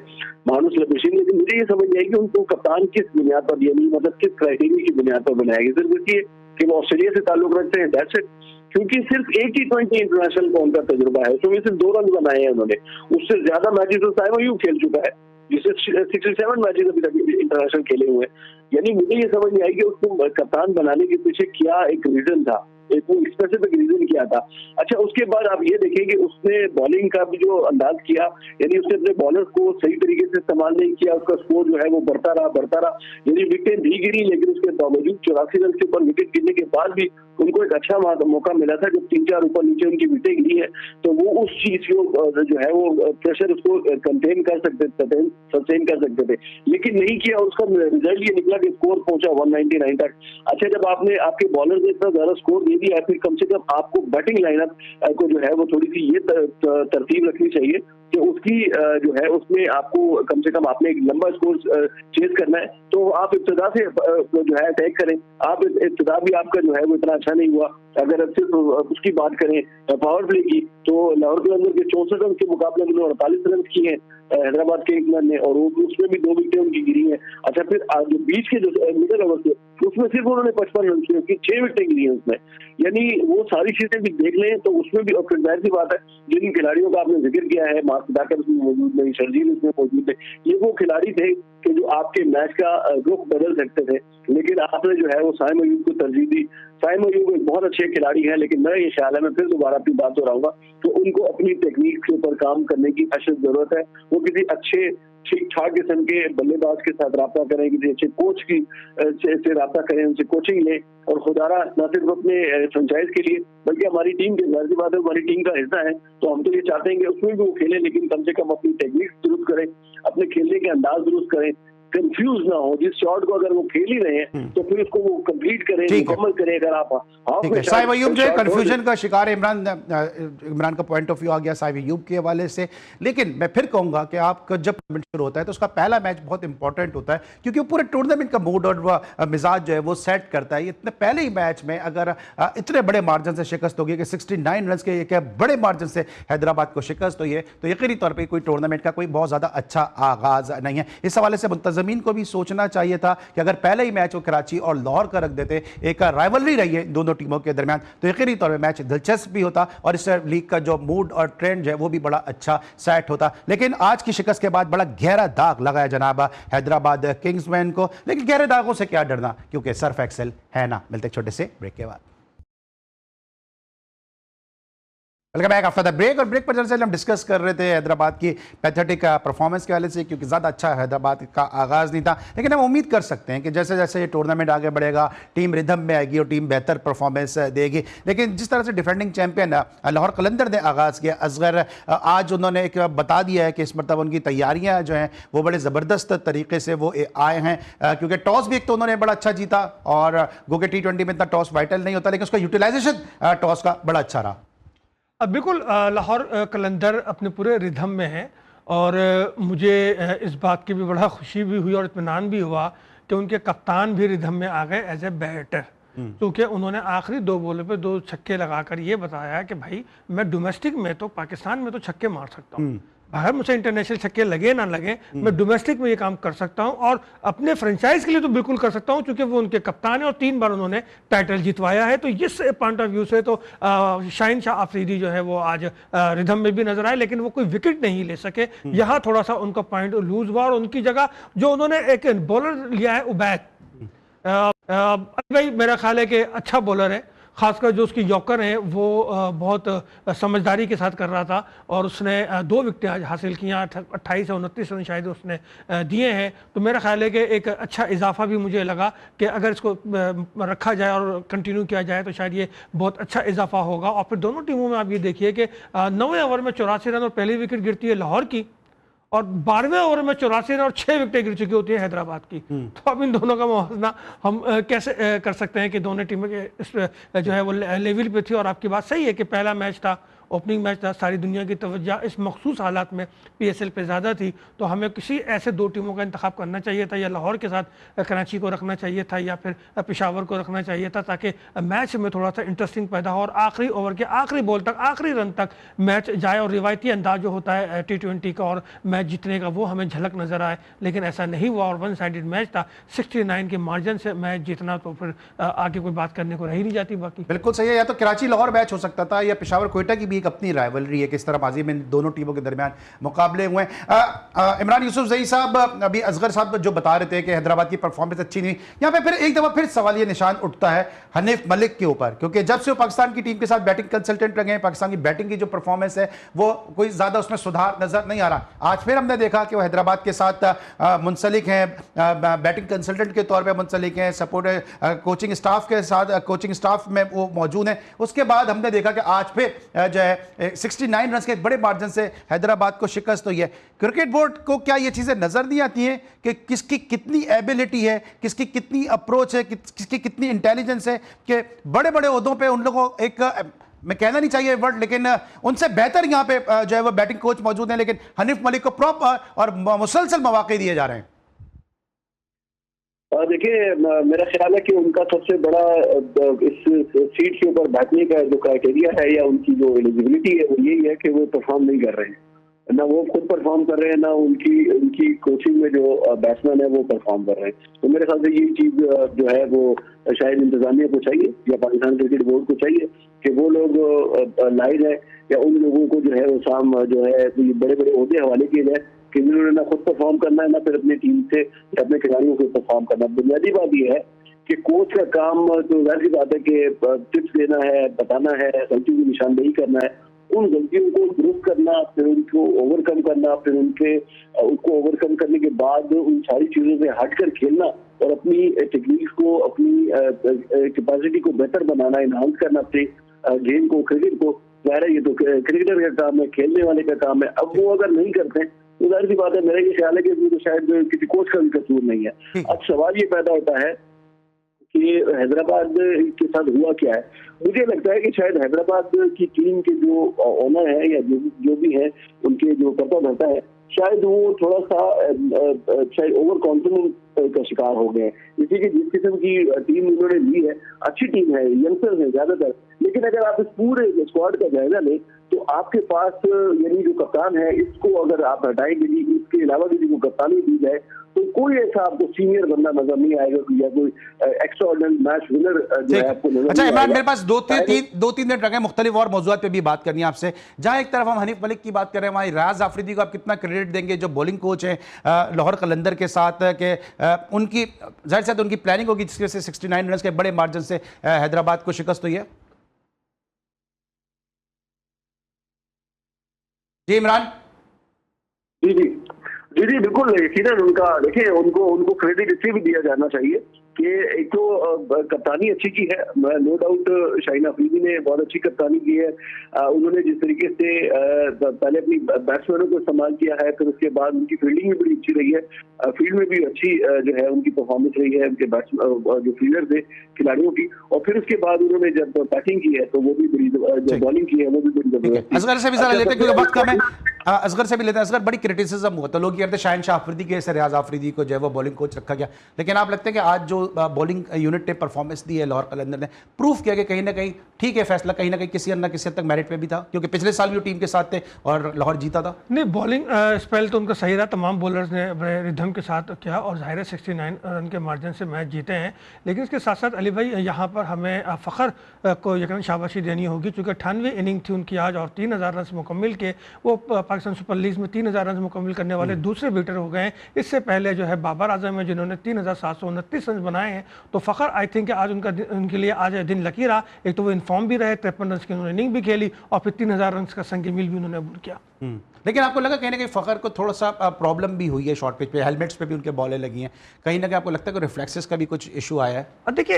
मानुस लबेशी, लेकिन मुझे ये समझ नहीं आई कि उनको कप्तान किस बुनियाद पर, यानी मतलब किस क्राइटेरिया की बुनियाद पर बनाया गया। सिर्फ इसलिए कि वो ऑस्ट्रेलिया से ताल्लुक रखते हैं, दैट्स इट। क्योंकि सिर्फ एक T20 इंटरनेशनल का उनका तजुर्बा है, उसमें सिर्फ 2 रन बनाए हैं उन्होंने। उससे ज्यादा मैचेस तो साइम अयूब खेल चुका है, जिससे 67 मैचेस अभी तक इंटरनेशनल खेले हुए हैं। यानी मुझे ये समझ नहीं आई कि उसको कप्तान बनाने के पीछे क्या एक रीजन था, एक वो स्पेसिफिक रीजन क्या था। अच्छा, उसके बाद आप ये देखें कि उसने बॉलिंग का भी जो अंदाज किया, यानी उसने अपने बॉलर्स को सही तरीके से इस्तेमाल नहीं किया, उसका स्कोर जो है वो बढ़ता रहा। यानी विकेट भी गिरी, लेकिन उसके बावजूद 84 रन के ऊपर विकेट गिरने के बाद भी उनको एक अच्छा मौका मिला था। जब 3-4 ऊपर नीचे उनकी विकेट गिरी है तो वो उस चीज को जो है वो प्रेशर उसको कंटेन कर सकते थे, सस्टेन कर सकते थे, लेकिन नहीं किया। उसका रिजल्ट ये निकला कि स्कोर पहुंचा 199 तक। अच्छा, जब आपने आपके बॉलर ने इतना ज्यादा स्कोर दे दिया, फिर कम से कम आपको बैटिंग लाइनअप को जो है वो थोड़ी सी ये तरतीब रखनी चाहिए कि उसकी जो है उसमें आपको कम से कम आपने एक लंबा स्कोर चेज करना है, तो आप इब्तिदा से जो है अटैक करें। आप इब्तिदा भी आपका जो है वो इतना अच्छा नहीं हुआ। अगर सिर्फ उसकी बात करें पावर प्ले की, तो लाहौर के अंदर के 64 रन के मुकाबले में 48 रन किए हैं हैदराबाद के ने, और उसमें भी 2 विकेटें उनकी गिरी हैं। अच्छा, फिर जो बीच के जो मिडिल ओवर थे उसमें सिर्फ उन्होंने 55 रन किए, 6 विकेटें गिरी हैं उसमें। यानी वो सारी चीजें भी देख लें तो उसमें भी, और फिर जाहिर सी बात है जिन खिलाड़ियों का आपने जिक्र किया है, मास सदाकत उसमें मौजूद नहीं, शर्जील उसमें मौजूद थे, ये वो खिलाड़ी थे कि जो आपके मैच का रुख बदल सकते थे, लेकिन आपने जो है वो साइम अयूब को तरजीह दी। साइम अयूब एक बहुत अच्छे खिलाड़ी हैं, लेकिन मैं ये ख्याल है, मैं फिर दोबारा अपनी बात दोहराऊंगा, तो उनको अपनी टेक्निक के ऊपर काम करने की अशद जरूरत है। वो किसी अच्छे ठीक ठाक किस्म के बल्लेबाज के साथ रब्ता करें, किसी अच्छे कोच की से रब्ता करें, उनसे कोचिंग लें, और खुदारा न सिर्फ अपने फ्रेंचाइज के लिए बल्कि हमारी टीम के, जाहिर बात है हमारी टीम का हिस्सा है, तो हम तो ये चाहते हैं कि उसमें भी वो खेलें, लेकिन कम से कम अपनी टेक्निक दुरुस्त करें, अपने खेलने के अंदाज दुरुस्त करें, कंफ्यूज ना हो। जिस शॉट को अगर वो खेल ही रहे हैं तो फिर उसको वो कंप्लीट करें, मुकम्मल करें। अगर आप साइम अयूब जो है कंफ्यूजन का शिकार है, इमरान का पॉइंट ऑफ व्यू आ गया साइम अयूब के हवाले से। लेकिन मैं फिर कहूंगा कि आपका जब टूर्नामेंट शुरू होता है तो उसका पहला मैच बहुत इंपॉर्टेंट होता है, क्योंकि वो पूरे टूर्नामेंट का मूड और मिजाज जो है वो सेट करता है। इतने पहले ही मैच में अगर इतने बड़े मार्जिन से शिकस्त होगी कि 69 रन के एक बड़े मार्जिन से हैदराबाद को शिकस्त हुई है, तो यकीनी तौर पर कोई टूर्नामेंट का कोई बहुत ज्यादा अच्छा आगाज नहीं है। इस हवाले से मुंतज़िर सरजमीन को भी सोचना चाहिए था कि अगर पहले ही मैच वो कराची और लाहौर का रख देते, एक राइवलरी रही है दोनों टीमों के दरमियान, तो यकीनी तौर पर मैच दिलचस्प भी होता और इस लीग का जो मूड और ट्रेंड है वो भी बड़ा अच्छा सेट होता। लेकिन आज की शिकस्त के बाद बड़ा गहरा दाग लगाया जनाब हैदराबाद किंग्समैन को, लेकिन गहरे दागों से क्या डरना, क्योंकि सर्फ एक्सेल है ना। मिलते एक छोटे से ब्रेक के बाद। Welcome back after the break. और ब्रेक पर जैसे हम डिस्कस कर रहे थे हैदराबाद की पैथेटिक परफॉर्मेंस के वाले से, क्योंकि ज़्यादा अच्छा हैदराबाद का आगाज़ नहीं था, लेकिन हम उम्मीद कर सकते हैं कि जैसे जैसे ये टूर्नामेंट आगे बढ़ेगा टीम रिदम में आएगी और टीम बेहतर परफॉर्मेंस देगी। लेकिन जिस तरह से डिफेंडिंग चैंपियन लाहौर कलंदर ने आगाज़ किया, असगर आज उन्होंने एक बता दिया है कि इस मरतबा उनकी तैयारियाँ जो हैं वो बड़े ज़बरदस्त तरीके से वो आए हैं, क्योंकि टॉस भी एक तो उन्होंने बड़ा अच्छा जीता, और गो के T20 में इतना टॉस वाइटल नहीं होता, लेकिन उसका यूटिलाइजेशन टॉस का बड़ा अच्छा रहा। अब बिल्कुल लाहौर कलंदर अपने पूरे रिधम में है, और मुझे इस बात की भी बड़ा खुशी भी हुई और इत्मीनान भी हुआ कि उनके कप्तान भी रिधम में आ गए एज ए बैटर, क्योंकि उन्होंने आखिरी 2 बॉलों पे 2 छक्के लगाकर ये बताया कि भाई मैं डोमेस्टिक में तो पाकिस्तान में तो छक्के मार सकता हूँ, बाहर मुझे इंटरनेशनल छक्के लगे ना लगे, मैं डोमेस्टिक में ये काम कर सकता हूं, और अपने फ्रेंचाइज के लिए तो बिल्कुल कर सकता हूं, क्योंकि वो उनके कप्तान है और 3 बार उन्होंने टाइटल जितवाया है। तो इस पॉइंट ऑफ व्यू से तो शाहीन शाह अफरीदी जो है वो आज रिदम में भी नजर आए, लेकिन वो कोई विकेट नहीं ले सके। यहाँ थोड़ा सा उनका पॉइंट लूज हुआ, और उनकी जगह जो उन्होंने एक बॉलर लिया है उबैद, भाई मेरा ख्याल है कि अच्छा बॉलर है, खासकर जो उसकी यॉर्कर है वो बहुत समझदारी के साथ कर रहा था, और उसने 2 विकेटें आज हासिल किया, 28 से 29 रन शायद उसने दिए हैं। तो मेरा ख्याल है कि एक अच्छा इजाफा भी मुझे लगा कि अगर इसको रखा जाए और कंटिन्यू किया जाए तो शायद ये बहुत अच्छा इजाफा होगा। और फिर दोनों टीमों में आप ये देखिए कि 9वें ओवर में 84 रन और पहली विकेट गिरती है लाहौर की, और 12वें ओवर में 84 रन और 6 विकेटें गिर चुकी होती है हैदराबाद की। तो अब इन दोनों का मुआवजा हम कैसे कर सकते हैं कि दोनों टीमें के जो है वो लेवल पे थी। और आपकी बात सही है कि पहला मैच था, ओपनिंग मैच था, सारी दुनिया की तवज्जो इस मखसूस हालात में PSL पे ज़्यादा थी, तो हमें किसी ऐसे 2 टीमों का इंतखाब करना चाहिए था, या लाहौर के साथ कराची को रखना चाहिए था, या फिर पेशावर को रखना चाहिए था, ताकि मैच में थोड़ा सा इंटरेस्टिंग पैदा हो और आखिरी ओवर के आखिरी बॉल तक, आखिरी रन तक मैच जाए, और रिवायती अंदाज जो होता है T20 का और मैच जीतने का वो हमें झलक नज़र आए। लेकिन ऐसा नहीं हुआ और 1 साइडेड मैच था, 69 के मार्जिन से मैच जीतना, तो फिर आगे कोई बात करने को रही नहीं जाती। बाकी बिल्कुल सही है, या तो कराची लाहौर मैच हो सकता था, या पेशावर कोयटा की भी एक अपनी राइवलरी है, किस तरह माजी में दोनों टीमों के दरमियान मुकाबले हुए हैं। इमरान यूसुफजई साहब, अभी असगर साहब जो बता रहे थे कि हैदराबाद की परफॉर्मेंस अच्छी नहीं, यहाँ पे फिर एक दफा फिर सवाल ये निशान उठता है हनीफ मलिक के ऊपर, क्योंकि जब से वो पाकिस्तान की टीम के साथ बैटिंग कंसल्टेंट रहे हैं, पाकिस्तान की बैटिंग की जो परफॉर्मेंस है वो कोई ज्यादा उसमें सुधार नजर नहीं आ रहा। आज फिर हमने देखा कि वो हैदराबाद के साथ मुंसलिक हैं, बैटिंग कंसल्टेंट के तौर पर मुंसलिक हैं, सपोर्ट कोचिंग स्टाफ के साथ, कोचिंग स्टाफ में वो मौजूद हैं। उसके बाद हमने देखा कि आज फिर जो है 69 रन के एक बड़े मार्जिन से हैदराबाद को शिकस्त हुई है। क्रिकेट बोर्ड को क्या ये चीजें नजर नहीं आती हैं कि किसकी कितनी एबिलिटी है, किसकी कितनी अप्रोच है, किसकी कितनी इंटेलिजेंस है, कि बड़े बड़े ओहदों पे उन लोगों को एक, मैं कहना नहीं चाहिए वर्ड, लेकिन उनसे बेहतर यहाँ पे जो है वो बैटिंग कोच मौजूद हैं, लेकिन हनीफ मलिक को प्रॉपर और मुसलसल मौके दिए जा रहे हैं। देखिए, मेरा ख्याल है कि उनका सबसे बड़ा इस सीट के ऊपर बैठने का जो क्राइटेरिया है या उनकी जो एलिजिबिलिटी है वो यही है कि वो परफॉर्म नहीं कर रहे हैं, ना वो खुद परफॉर्म कर रहे हैं, ना उनकी कोचिंग में जो बैट्समैन है वो परफॉर्म कर रहे हैं। तो मेरे ख्याल से यही चीज जो है वो शायद इंतजामिया को चाहिए या पाकिस्तान क्रिकेट बोर्ड को चाहिए कि वो लोग लाइव है, या उन लोगों को जो है वो शाम जो है बड़े बड़े ओहदे हवाले किए जाए कि जिन्होंने ना खुद परफॉर्म करना है, ना फिर अपनी टीम से या अपने खिलाड़ियों से परफॉर्म करना। बुनियादी बात यह है कि कोच का काम तो जाहिर सी बात है कि टिप्स देना है, बताना है, गलतियों की निशानदेही करना है, उन गलतियों को दुरुस्त करना, फिर उनको ओवरकम करना, फिर उनको ओवरकम करने के बाद उन सारी चीजों से हटकर खेलना और अपनी टेक्निक्स को, अपनी कैपेसिटी को बेहतर बनाना, इनहांस करना अपने गेम को, क्रिकेट को। जाहिर है ये तो क्रिकेटर का काम है, खेलने वाले का काम है। अब वो अगर नहीं करते हैं तो जाहिर सी बात है, मेरा ये ख्याल है कि इसमें तो शायद किसी कोच का भी कसूर नहीं है। अब सवाल ये पैदा होता है कि हैदराबाद के साथ हुआ क्या है। मुझे लगता है कि शायद हैदराबाद की टीम के जो ओनर है या जो भी है, उनके जो कर्ता धर्ता है, शायद वो थोड़ा सा शायद ओवर कॉन्फिडेंस का शिकार हो गए। इसी की जिस किस्म की टीम उन्होंने ली है, अच्छी टीम है, यंगस्टर्स है ज्यादातर, लेकिन अगर आप इस पूरे स्क्वाड का जायजा लें तो आपके पास यानी जो कप्तान है इसको अगर आप हटाएंगे, इसके अलावा किसी को कप्तानी दी जाए तो कोई ऐसा आपको सीनियर बंदा नजर नहीं आएगा या कोई एक्स्ट्राऑर्डिनरी मैच विनर जो है आपको नजर अच्छा नहीं इमरान, आएगा। मेरे पास दो तीन मिनट रखे मुख्तलिफ और मौजूद पे भी बात करनी है आपसे। जहां एक तरफ हम हनीफ मलिक की बात कर रहे हैं, वहीं रियाज आफरीदी को आप कितना क्रेडिट देंगे जो बॉलिंग कोच है लाहौर कलंदर के साथ, के उनकी जाहिर सी उनकी प्लानिंग होगी जिसकी वजह से 69 रन के बड़े मार्जिन से हैदराबाद को शिकस्त हुई है। जी इमरान। जी जी जी जी बिल्कुल, यकीनन उनका देखिए उनको क्रेडिट इसलिए भी दिया जाना चाहिए कि एक तो कप्तानी अच्छी की है, नो डाउट शाहीन अफरीदी ने बहुत अच्छी कप्तानी की है। उन्होंने जिस तरीके से पहले अपनी बैट्समैनों को इस्तेमाल किया है, फिर उसके बाद उनकी फील्डिंग भी बड़ी अच्छी रही है, फील्ड में भी अच्छी जो है उनकी परफॉर्मेंस रही है उनके बैट्समैन जो फील्डर थे खिलाड़ियों की, और फिर उसके बाद उन्होंने जब बैटिंग की है तो वो भी बड़ी, जो बॉलिंग की है वो भी बड़ी जबरदस्त। असगर से भी जरा लेते हैं क्योंकि वक्त कम है, असगर से भी लेते हैं। असगर, बड़ी क्रिटिसिज्म हुआ तो लोग कहते हैं शाहीन शाह अफरीदी के से रियाज आफरीदी को जो है वो बॉलिंग कोच रखा गया, लेकिन आप लगता है कि आज जो बॉलिंग यूनिट ने परफॉर्मेंस दी है लाहौर कलंदर ने, प्रूफ किया कि कहीं ना कहीं ठीक है फैसला कहीं ना कहीं किसी न किसी हद तक मेरिट पे भी था, क्योंकि पिछले साल भी टीम के साथ थे और लाहौर जीता था। नहीं, बॉलिंग स्पेल तो उनका सही रहा, तमाम बॉलर्स ने अपने रिदम के साथ किया और जाहिर है 69 रन के मार्जिन से मैच जीते हैं। लेकिन इसके साथ साथ अली भाई यहाँ पर हमें फ़ख्र को यकीनन शाबाशी देनी होगी, क्योंकि 98 इनिंग थी उनकी आज और 3000 रन मुकम्मिल के वो पाकिस्तान सुपर लीग में 3000 रन मुकम्मिल करने वाले दूसरे बैटर हो गए हैं। इससे पहले जो है बाबर आजम है जिन्होंने 3729 रन बनाए हैं, तो फ़ख्र आई थिंक आज उनके लिए आज दिन लकी रहा। एक तो वो इन्फॉर्म भी रहे, 53 रन की उन्होंने इनिंग भी खेली और फिर 3000 रन का संग मील भी उन्होंने अबूर किया। लेकिन आपको लगा कहीं ना कहीं फ़ख्र को थोड़ा सा प्रॉब्लम भी हुई है शॉर्ट पिच पे, हेलमेट्स पे भी उनके बॉलें लगी हैं, कहीं ना कहीं आपको लगता है कि रिफ्लेक्सेस का भी कुछ इशू आया है? देखिए,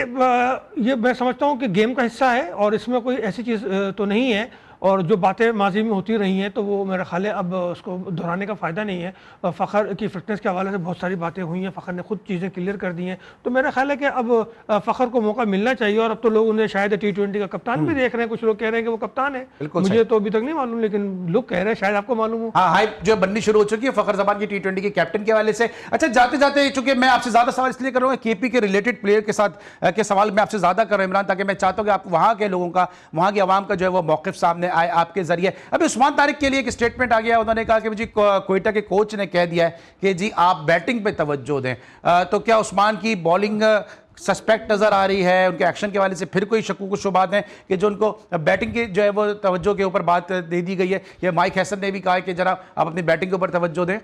ये मैं समझता हूँ कि गेम का हिस्सा है और इसमें कोई ऐसी चीज़ तो नहीं है, और जो बातें माजी में होती रही हैं तो वो मेरा ख्याल है अब उसको दोहराने का फ़ायदा नहीं है। फ़ख्र की फिटनेस के हवाले से बहुत सारी बातें हुई हैं, फ़ख्र ने खुद चीज़ें क्लियर कर दी हैं, तो मेरा ख्याल है कि अब फ़ख्र को मौका मिलना चाहिए। और अब तो लोग उन्हें शायद T20 का कप्तान भी देख रहे हैं, कुछ लोग कह रहे हैं कि वो कप्तान है, मुझे तो अभी तक नहीं मालूम, लेकिन लोग कह रहे हैं, शायद आपको मालूम हो। हाँ, हाइप जो बननी शुरू हो चुकी है फ़ख्र ज़मान की T20 के कैप्टन के हवाले से। अच्छा, जाते जाते चूंकि मैं आपसे ज़्यादा सवाल इसलिए कर रहा हूँ KP के रिलेटेड प्लेयर के साथ के सवाल मैं आपसे ज़्यादा कर रहा हूँ इमरान, ताकि मैं चाहता हूँ कि आप वहाँ के लोगों का, वहाँ की आवाम का जो है वो मौक़िफ़ सामने आए आपके जरिए। अभी उस्मान तारिक के लिए एक स्टेटमेंट आ गया, उन्होंने कहा कि जी कोयटा के कोच ने कह दिया है कि जी आप बैटिंग पे तवज्जो दें, तो क्या उस्मान की बॉलिंग सस्पेक्ट नजर आ रही है? उनके एक्शन के वाले से फिर कोई शक्कू शुबात हैं कि जो उनको बैटिंग की जो है वो तवज्जो के ऊपर बात दे दी गई है? ये माइक हैसन ने भी कहा है कि जरा आप अपनी बैटिंग के ऊपर तवज्जो दें।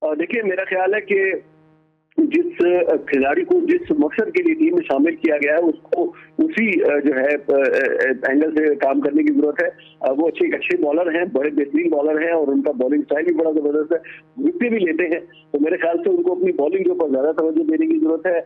देखिए, मेरा ख्याल है कि जिस खिलाड़ी को जिस मकसद के लिए टीम में शामिल किया गया है उसको उसी जो है एंगल से काम करने की जरूरत है। वो अच्छे बॉलर हैं, बड़े बेहतरीन बॉलर हैं और उनका बॉलिंग स्टाइल भी बड़ा जबरदस्त है, विकेट भी लेते हैं, तो मेरे ख्याल से उनको अपनी बॉलिंग के ऊपर ज्यादा तवज्जो देने की जरूरत है।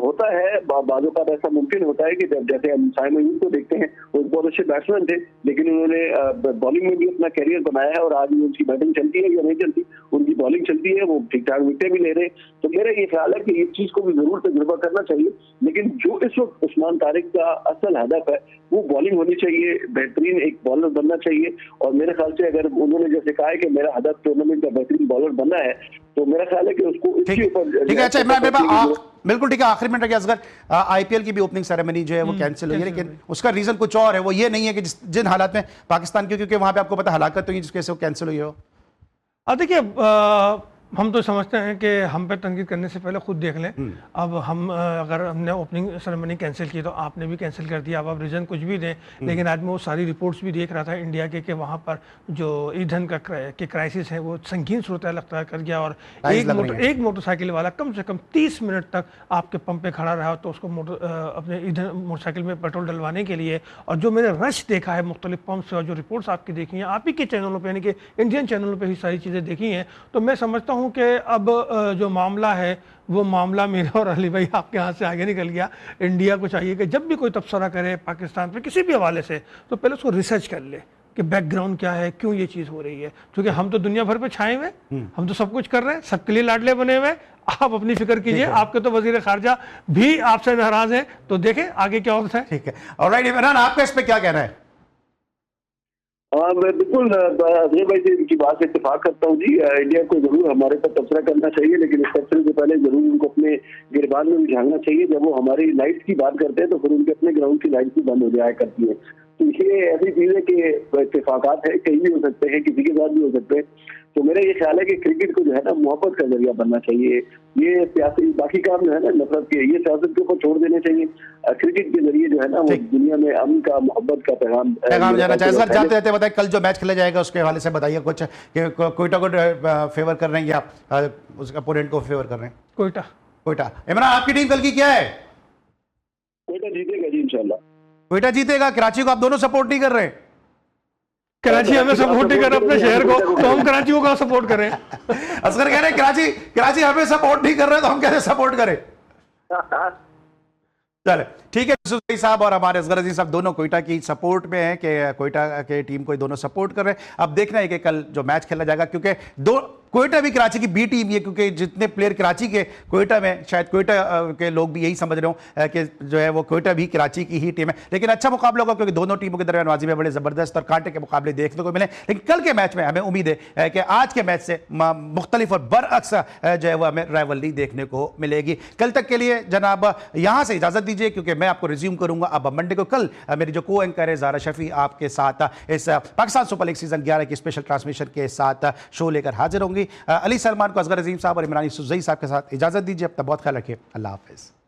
होता है बाजों का ऐसा मुमकिन होता है कि जब जैसे हम साइम अयूब को देखते हैं, वो बहुत अच्छे बैट्समैन थे लेकिन उन्होंने बॉलिंग में भी अपना कैरियर बनाया है और आज भी उनकी बैटिंग चलती है या नहीं चलती, उनकी बॉलिंग चलती है, वो ठीक ठाक विकेट भी ले रहे हैं। तो मेरा ये ख्याल है कि इस चीज को भी जरूर तजुर्बा करना चाहिए, लेकिन जो इस वक्त उस्मान तारिक का असल हदफ है वो बॉलिंग होनी चाहिए, बेहतरीन एक बॉलर बनना चाहिए। और मेरे ख्याल से अगर उन्होंने जैसे कहा है कि मेरा हदफ टूर्नामेंट का बेहतरीन बॉलर बनना है, तो मेरा ख्याल है कि उसको इसके ऊपर ठीक है। अच्छा इमरान, बिल्कुल ठीक है, आखिरी मिनट असगर, IPL की भी ओपनिंग सेरेमनी जो है वो कैंसिल हुई है, लेकिन उसका रीजन कुछ और है, वो ये नहीं है कि जिन हालात में पाकिस्तान की, क्योंकि वहां पे आपको पता हलाकत हुई जिसकी वजह से वो कैंसिल हुई हो। देखिए, हम तो समझते हैं कि हम पे तनकीद करने से पहले खुद देख लें। अब हम अगर हमने ओपनिंग सेरेमनी कैंसिल की तो आपने भी कैंसिल कर दिया, अब आप रीज़न कुछ भी दें, लेकिन आज मैं वो सारी रिपोर्ट्स भी देख रहा था इंडिया के वहाँ पर जो ईंधन का क्राइसिस है वो संगीन सूरत अख्तियार कर गया और एक मोटरसाइकिल वाला कम से कम 30 मिनट तक आपके पंप पे खड़ा रहा, तो उसको अपने ईंधन मोटरसाइकिल में पेट्रोल डलवाने के लिए। और जो मैंने रश देखा है मुख्तलिफ पंप से और जो रिपोर्ट्स आपकी देखी हैं, आप ही के चैनलों पर यानी कि इंडियन चैनलों पर ही सारी चीज़ें देखी हैं, तो मैं समझता हूँ कि अब जो मामला है वो मामला मेरे और अली भाई आपके हाथ से आगे निकल गया। इंडिया को चाहिए कि जब भी कोई तबसरा करे पाकिस्तान पे किसी भी हवाले से, तो पहले उसको रिसर्च कर ले कि बैकग्राउंड क्या है, क्यों ये चीज़ हो रही है, क्योंकि हम तो दुनिया भर पे छाए हुए, हम तो सब कुछ कर रहे हैं, सबके लिए लाडले बने हुए। आप अपनी फिक्र कीजिए, आपके तो वजीर खारजा भी आपसे नाराज है, तो देखें आगे क्या होता है। ठीक है, ऑलराइट इमरान, आपका इस पे क्या कहना है? हाँ, मैं बिल्कुल अजय भाई से इनकी बात से इत्तेफाक करता हूँ जी। इंडिया को जरूर हमारे पर तबसरा करना चाहिए, लेकिन इस तबसरे से पहले जरूर उनको अपने गिरबान में भी झांकना चाहिए। जब वो हमारी लाइट्स की बात करते हैं तो फिर उनके अपने ग्राउंड की लाइट्स भी बंद हो जाया करती है। तो ये ऐसी चीज है कि इत्तेफाकात है, कहीं भी हो सकते हैं, किसी के साथ भी हो सकते हैं। तो मेरा ये ख्याल है कि क्रिकेट को जो है ना मोहब्बत का जरिया बनना चाहिए। ये सियासी बाकी काम जो है ना नफरत के, ये सियासत के ऊपर छोड़ देने चाहिए। क्रिकेट के जरिए जो है ना वो दुनिया में अमन का, मोहब्बत का पैगाम जाना चाहिए। सर जाते जाते बताइए, कल जो मैच खेला जाएगा उसके हवाले से बताइए कुछ, कि कोयटा को फेवर कर रहे हैं या उसके अपोनेंट को फेवर कर रहे हैं? कोयटा। इमरान, आपकी टीम कल की क्या है? कोयटा जीतेगा जी इंशाल्लाह। कोयटा जीतेगा। कराची को आप दोनों सपोर्ट नहीं कर रहे? कराची हमें सपोर्ट नहीं कर रहा अपने शहर को, तो हम कराची को कहाँ सपोर्ट करें? असगर कह रहे हैं कराची हमें सपोर्ट नहीं कर रहे, तो हम कैसे सपोर्ट करें? चले ठीक है, यूसुफ साहब और हमारे असगर अजीज साहब दोनों कोयटा की सपोर्ट में हैं कि कोयटा के टीम को दोनों सपोर्ट कर रहे हैं। अब देखना है कि कल जो मैच खेला जाएगा, क्योंकि कोयटा भी कराची की बी टीम ही है, क्योंकि जितने प्लेयर कराची के कोयटा में, शायद कोयटा के लोग भी यही समझ रहे हो कि जो है वो कोयटा भी कराची की ही टीम है। लेकिन अच्छा मुकाबला होगा, क्योंकि दोनों टीमों के दरमियानबाजी में बड़े ज़बरदस्त और कांटे के मुकाबले देखने को मिले। लेकिन कल के मैच में हमें उम्मीद है कि आज के मैच से मुख्तलिफ और बरअक्स जो है वो हमें राइवलरी देखने को मिलेगी। कल तक के लिए जनाब यहाँ से इजाज़त दीजिए, क्योंकि मैं आपको रिज्यूम करूँगा अब मंडे को। कल मेरी जो को एंकर है ज़ारा शफी आपके साथ इस पाकिस्तान सुपर लीग सीज़न 11 की स्पेशल ट्रांसमिशन के साथ शो लेकर हाजिर होंगी। अली सलमान को असगर अजीम साहब और इमरान यूसुफ साहब के साथ इजाज़त दीजिए। अपना बहुत ख्याल रखिए। अल्लाह हाफ़िज़।